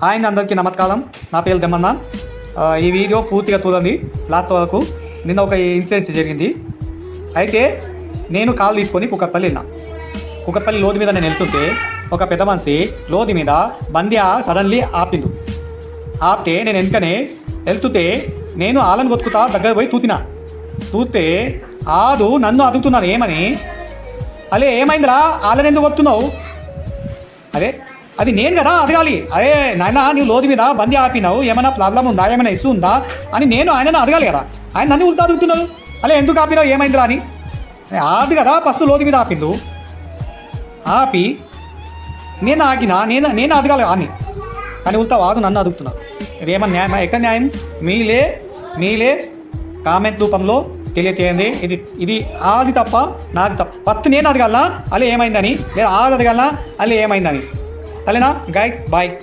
ఆయన అందరికీ నమస్కారం. నా పేరు దమ్మన్న. ఈ వీడియో పూర్తిగా చూడండి లాస్ట్ వరకు. నిన్న ఒక ఇన్సిడెంట్ జరిగింది. అయితే నేను కాలు తీసుకొని కుక్కపల్లి వెళ్ళినా. కుక్కపల్లి లోతు మీద నేను వెళ్తుంటే ఒక పెద్ద మనిషి లోతు మీద బండి సడన్లీ ఆపితే నేను వెనుకనే వెళ్తుంటే నేను ఆలను కొట్టుకుతా దగ్గర పోయి చూస్తే ఆడు నన్ను అడుగుతున్నాను ఏమని. అదే ఏమైందిరా ఆలను ఎందుకు కొడుతున్నావు? అదే అది నేను కదా అడగాలి. అదే నాయన నువ్వు లోతు మీద బండి ఆపినావు, ఏమైనా ప్రాబ్లం ఉందా, ఏమైనా ఇష్యూ ఉందా అని నేను ఆయనను అడగాలి కదా. ఆయన నన్ను ఉల్టా అడుగుతున్నావు అలా ఎందుకు ఆపినావు ఏమైందిరా అని. ఆది కదా ఫస్ట్ లోతు మీద ఆపి నేను ఆగినా నేను అడగాలి అని. కానీ ఉల్టా వాడు నన్ను అడుగుతున్నా. ఇదేమన్నా న్యాయమా? ఎక్కడ న్యాయం? మీలే కామెంట్ రూపంలో తెలియచేయండి. ఇది ఆది తప్ప నాది తప్ప. ఫస్ట్ నేను అడగాలనా అలా ఏమైందని, లేదా ఆది అడగాలనా అలా ఏమైందని. సరేనా గైస్? బాయ్.